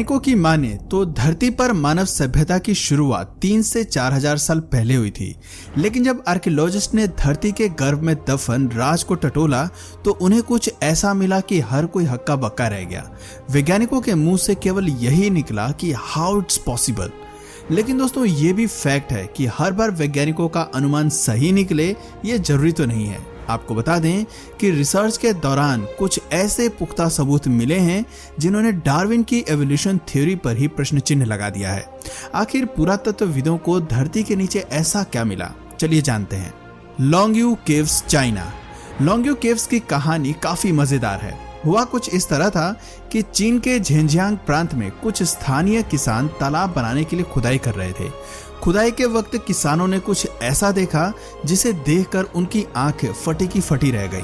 वैज्ञानिकों की माने तो धरती पर मानव सभ्यता की शुरुआत 3 से 4,000 साल पहले हुई थी। लेकिन जब आर्कियोलॉजिस्ट ने धरती के गर्भ में दफन राज को टटोला तो उन्हें कुछ ऐसा मिला कि हर कोई हक्का बक्का रह गया। वैज्ञानिकों के मुंह से केवल यही निकला कि हाउ इट्स पॉसिबल। लेकिन दोस्तों ये भी फैक्ट है कि हर बार वैज्ञानिकों का अनुमान सही निकले ये जरूरी तो नहीं है। आपको बता दें कि रिसर्च के दौरान कुछ ऐसे पुख्ता सबूत मिले हैं जिन्होंने डार्विन की एवोल्यूशन थ्योरी पर ही प्रश्न चिन्ह लगा दिया है। आखिर पुरातत्वविदों को धरती के नीचे ऐसा क्या मिला, चलिए जानते हैं। लॉन्गयू केव्स, चाइना। लॉन्गयू केव्स की कहानी काफी मजेदार है। हुआ कुछ इस तरह था कि चीन के झेंजियांग प्रांत में कुछ स्थानीय किसान तालाब बनाने के लिए खुदाई कर रहे थे। खुदाई के वक्त किसानों ने कुछ ऐसा देखा जिसे देखकर उनकी आंखें फटी की फटी रह गई।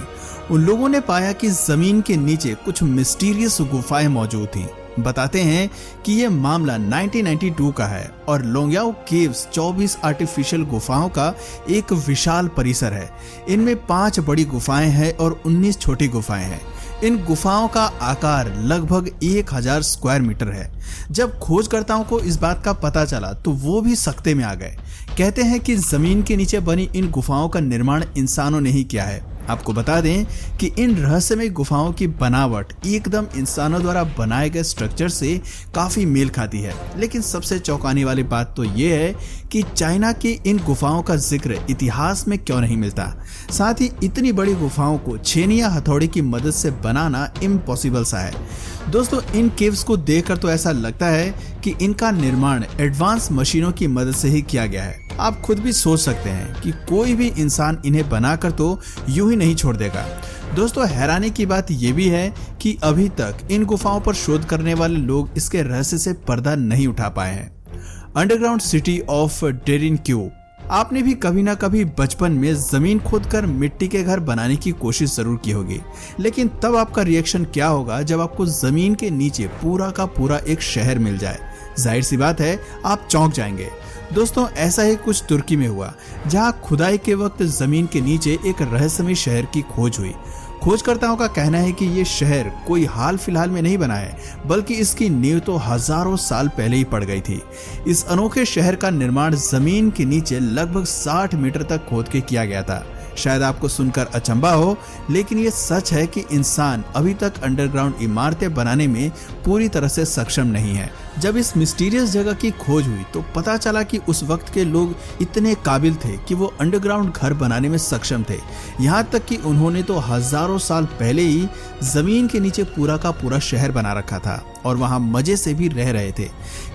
उन लोगों ने पाया कि जमीन के नीचे कुछ मिस्टीरियस गुफाएं मौजूद थीं। बताते हैं कि यह मामला 1992 का है और लॉन्गयाओ केव्स 24 आर्टिफिशियल गुफाओं का एक विशाल परिसर है। इनमें 5 बड़ी गुफाएं हैं और 19 छोटी गुफाएं हैं। इन गुफाओं का आकार लगभग 1000 स्क्वायर मीटर है। जब खोजकर्ताओं को इस बात का पता चला तो वो भी सकते में आ गए। कहते हैं कि जमीन के नीचे बनी इन गुफाओं का निर्माण इंसानों ने ही किया है। आपको बता दें कि इन रहस्यमय गुफाओं की बनावट एकदम इंसानों द्वारा बनाए गए स्ट्रक्चर से काफी मेल खाती है। लेकिन सबसे चौंकाने वाली बात तो ये है कि चाइना की इन गुफाओं का जिक्र इतिहास में क्यों नहीं मिलता। साथ ही इतनी बड़ी गुफाओं को छेनी या हथौड़ी की मदद से बनाना इम्पॉसिबल सा है। दोस्तों इन केव्स को देखकर तो ऐसा लगता है कि इनका निर्माण एडवांस मशीनों की मदद से ही किया गया है। आप खुद भी सोच सकते हैं कि कोई भी इंसान इन्हें बनाकर तो यूं ही नहीं छोड़ देगा। दोस्तों हैरानी की बात यह भी है कि अभी तक इन गुफाओं पर शोध करने वाले लोग इसके रहस्य से पर्दा नहीं उठा पाए हैं। Underground city of Derinkuyu. आपने भी कभी ना कभी बचपन में जमीन खोदकर मिट्टी के घर बनाने की कोशिश जरूर की होगी। लेकिन तब आपका रिएक्शन क्या होगा जब आपको जमीन के नीचे पूरा का पूरा एक शहर मिल जाए। जाहिर सी बात है आप चौंक जाएंगे। दोस्तों ऐसा ही कुछ तुर्की में हुआ जहां खुदाई के वक्त जमीन के नीचे एक रहस्यमय शहर की खोज हुई। खोजकर्ताओं का कहना है कि ये शहर कोई हाल फिलहाल में नहीं बना है, बल्कि इसकी नींव तो हजारों साल पहले ही पड़ गई थी। इस अनोखे शहर का निर्माण जमीन के नीचे लगभग 60 मीटर तक खोद के किया गया था। शायद आपको सुनकर अचंभा हो, लेकिन ये सच है कि इंसान अभी तक अंडरग्राउंड इमारतें बनाने में पूरी तरह से सक्षम नहीं है। जब इस मिस्टीरियस जगह की खोज हुई तो पता चला कि उस वक्त के लोग इतने काबिल थे कि वो अंडरग्राउंड घर बनाने में सक्षम थे। यहाँ तक कि उन्होंने तो हजारों साल पहले ही जमीन के नीचे पूरा का पूरा शहर बना रखा था और वहाँ मजे से भी रह रहे थे।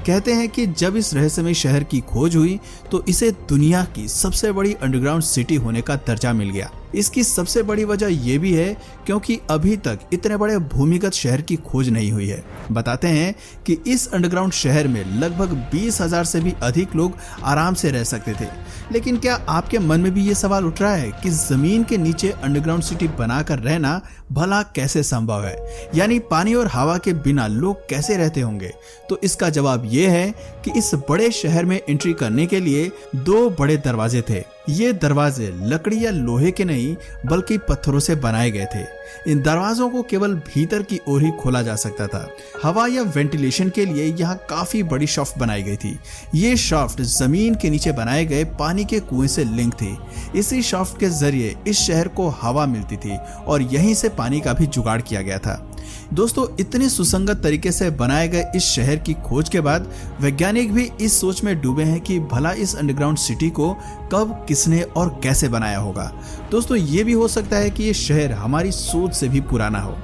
कहते हैं कि जब इस रहस्यमय शहर की खोज हुई तो इसे दुनिया की सबसे बड़ी अंडरग्राउंड सिटी होने का दर्जा मिल गया। इसकी सबसे बड़ी वजह यह भी है क्योंकि अभी तक इतने बड़े भूमिगत शहर की खोज नहीं हुई है। बताते हैं कि इस अंडरग्राउंड शहर में लगभग 20,000 से भी अधिक लोग आराम से रह सकते थे। लेकिन क्या आपके मन में भी ये सवाल उठ रहा है कि जमीन के नीचे अंडरग्राउंड सिटी बनाकर रहना भला कैसे संभव है, यानी पानी और हवा के बिना लोग कैसे रहते होंगे? तो इसका जवाब ये है कि इस बड़े शहर में एंट्री करने के लिए 2 बड़े दरवाजे थे। ये दरवाजे लकड़ी या लोहे के नहीं बल्कि पत्थरों से बनाए गए थे। इन दरवाजों को केवल भीतर की ओर ही खोला जा सकता था। हवा या वेंटिलेशन के लिए यहाँ काफी बड़ी शाफ्ट बनाई गई थी। ये शाफ्ट जमीन के नीचे बनाए गए पानी के कुएं से लिंक थी। इसी शाफ्ट के जरिए इस शहर को हवा मिलती थी और यहीं से पानी का भी जुगाड़ किया गया था। दोस्तों इतने सुसंगत तरीके से बनाए गए इस शहर की खोज के बाद वैज्ञानिक भी इस सोच में डूबे हैं कि भला इस अंडरग्राउंड सिटी को कब, किसने और कैसे बनाया होगा। दोस्तों ये भी हो सकता है कि ये शहर हमारी सोच से भी पुराना हो।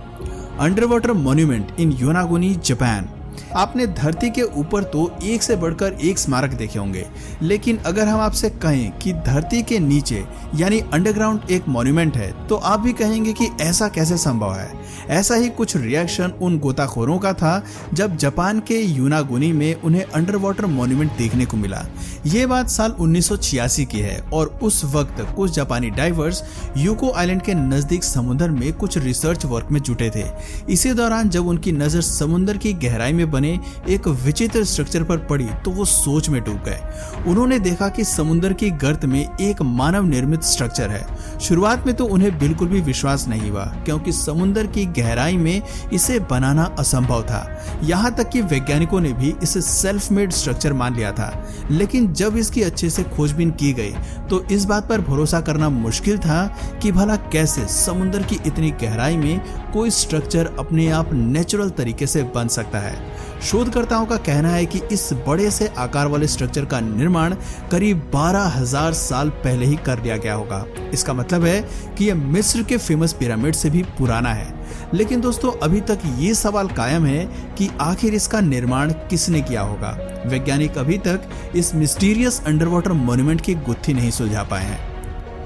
Under water monument in Yonaguni, Japan. आपने धरती के ऊपर तो एक से बढ़कर एक स्मारक देखे होंगे, लेकिन अगर हम आपसे कहें कि धरती के नीचे यानी अंडरग्राउंड एक मॉन्यूमेंट है तो आप भी कहेंगे कि ऐसा कैसे संभव है। ऐसा ही कुछ रिएक्शन उन गोताखोरों का था जब जापान के योनागुनी में उन्हें अंडर वाटर मॉन्यूमेंट देखने को मिला। ये बात साल 1986 की है और उस वक्त कुछ जापानी डाइवर्स यूको आइलैंड के नजदीक समुद्र में कुछ रिसर्च वर्क में जुटे थे। इसी दौरान जब उनकी नजर समुद्र की गहराई में में बने एक विचित्र स्ट्रक्चर पर पड़ी तो वो सोच में डूब गए। उन्होंने देखा कि समुद्र की गर्त में एक मानव निर्मित स्ट्रक्चर है। शुरुआत में तो उन्हें बिल्कुल भी विश्वास नहीं हुआ, क्योंकि समुद्र की गहराई में इसे बनाना असंभव था। यहाँ तक कि वैज्ञानिकों ने भी इसे सेल्फ मेड स्ट्रक्चर मान लिया था। लेकिन जब इसकी अच्छे से खोजबीन की गई तो इस बात पर भरोसा करना मुश्किल था कि भला कैसे समुद्र की इतनी गहराई में कोई स्ट्रक्चर अपने आप नेचुरल तरीके से बन सकता है। शोधकर्ताओं का कहना है कि इस बड़े से आकार वाले स्ट्रक्चर का निर्माण करीब 12,000 साल पहले ही कर लिया गया होगा। इसका मतलब है कि यह मिस्र के फेमस पिरामिड से भी पुराना है। लेकिन दोस्तों, अभी तक ये सवाल कायम है कि आखिर इसका निर्माण किसने किया होगा। वैज्ञानिक अभी तक इस मिस्टीरियस अंडरवाटर मॉन्यूमेंट की गुत्थी नहीं सुलझा पाए हैं।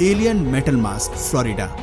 Alien metal mask, Florida.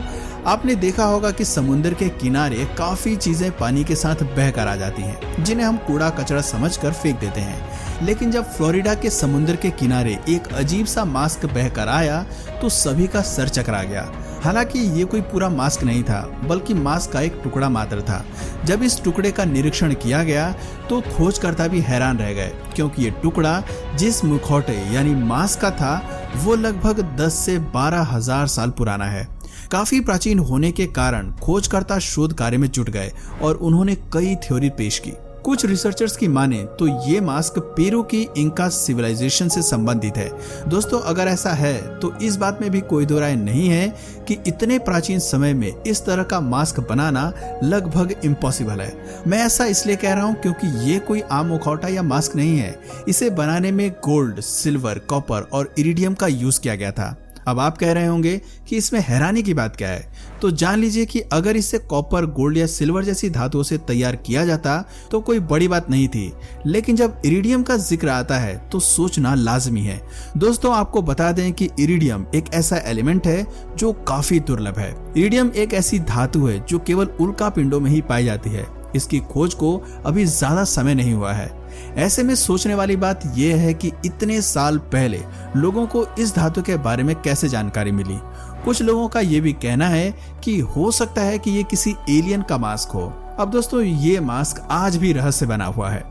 आपने देखा होगा कि समुद्र के किनारे काफी चीजें पानी के साथ बहकर आ जाती हैं, जिन्हें हम कूड़ा कचरा समझकर फेंक देते हैं। लेकिन जब फ्लोरिडा के समुद्र के किनारे एक अजीब सा मास्क बहकर आया तो सभी का सर चकरा गया। हालांकि ये कोई पूरा मास्क नहीं था, बल्कि मास्क का एक टुकड़ा मात्र था। जब इस टुकड़े का निरीक्षण किया गया तो खोजकर्ता भी हैरान रह गए, क्योंकि ये टुकड़ा जिस मुखौटे यानी मास्क का था वो लगभग 10 से 12,000 साल पुराना है। काफी प्राचीन होने के कारण खोजकर्ता शोध कार्य में जुट गए और उन्होंने कई थ्योरी पेश की। कुछ रिसर्चर्स की माने तो ये मास्क पेरू की इंका सिविलाइजेशन से संबंधित है। दोस्तों, अगर ऐसा है तो इस बात में भी कोई दो राय नहीं है कि इतने प्राचीन समय में इस तरह का मास्क बनाना लगभग इम्पॉसिबल है। मैं ऐसा इसलिए कह रहा हूँ क्योंकि ये कोई आम मुखौटा या मास्क नहीं है। इसे बनाने में गोल्ड, सिल्वर, कॉपर और इरिडियम का यूज किया गया था। अब आप कह रहे होंगे कि इसमें हैरानी की बात क्या है, तो जान लीजिए कि अगर इसे कॉपर, गोल्ड या सिल्वर जैसी धातुओं से तैयार किया जाता तो कोई बड़ी बात नहीं थी। लेकिन जब इरिडियम का जिक्र आता है तो सोचना लाजमी है। दोस्तों, आपको बता दें कि इरिडियम एक ऐसा एलिमेंट है जो काफी दुर्लभ है। इरिडियम एक ऐसी धातु है जो केवल उल्का पिंडों में ही पाई जाती है। इसकी खोज को अभी ज्यादा समय नहीं हुआ है। ऐसे में सोचने वाली बात यह है कि इतने साल पहले लोगों को इस धातु के बारे में कैसे जानकारी मिली। कुछ लोगों का यह भी कहना है कि हो सकता है कि ये किसी एलियन का मास्क हो। अब दोस्तों, ये मास्क आज भी रहस्य बना हुआ है।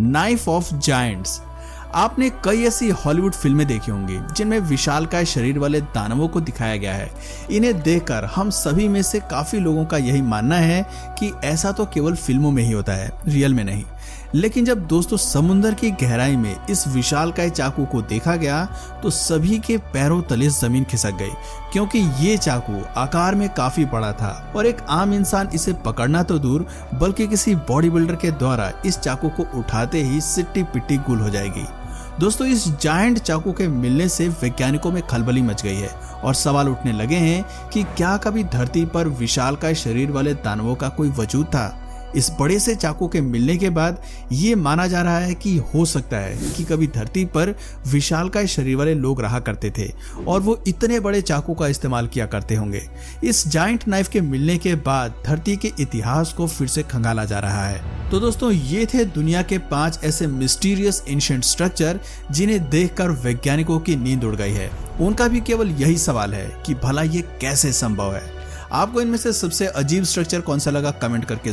Knife of giants. आपने कई ऐसी हॉलीवुड फिल्में देखी होंगी जिनमें विशालकाय शरीर वाले दानवों को दिखाया गया है। इन्हें देखकर हम सभी में से काफी लोगों का यही मानना है कि ऐसा तो केवल फिल्मों में ही होता है, रियल में नहीं। लेकिन जब दोस्तों समुद्र की गहराई में इस विशालकाय चाकू को देखा गया तो सभी के पैरों तले जमीन खिसक गई, क्योंकि ये चाकू आकार में काफी बड़ा था और एक आम इंसान इसे पकड़ना तो दूर बल्कि किसी बॉडी बिल्डर के द्वारा इस चाकू को उठाते ही सिट्टी पिट्टी गुल हो जाएगी। दोस्तों, इस जायंट चाकू के मिलने से वैज्ञानिकों में खलबली मच गई है और सवाल उठने लगे हैं कि क्या कभी धरती पर विशालकाय शरीर वाले दानवों का कोई वजूद था। इस बड़े से चाकू के मिलने के बाद ये माना जा रहा है कि हो सकता है कि कभी धरती पर विशालकाय शरीर वाले लोग रहा करते थे और वो इतने बड़े चाकू का इस्तेमाल किया करते होंगे। इस जायंट नाइफ के मिलने के बाद धरती के इतिहास को फिर से खंगाला जा रहा है। तो दोस्तों, ये थे दुनिया के 5 ऐसे मिस्टीरियस एंशिएंट स्ट्रक्चर जिन्हें देखकर वैज्ञानिकों की नींद उड़ गई है। उनका भी केवल यही सवाल है कि भला ये कैसे संभव है। आपको इनमें से सबसे अजीब स्ट्रक्चर कौन सा लगा, कमेंट करके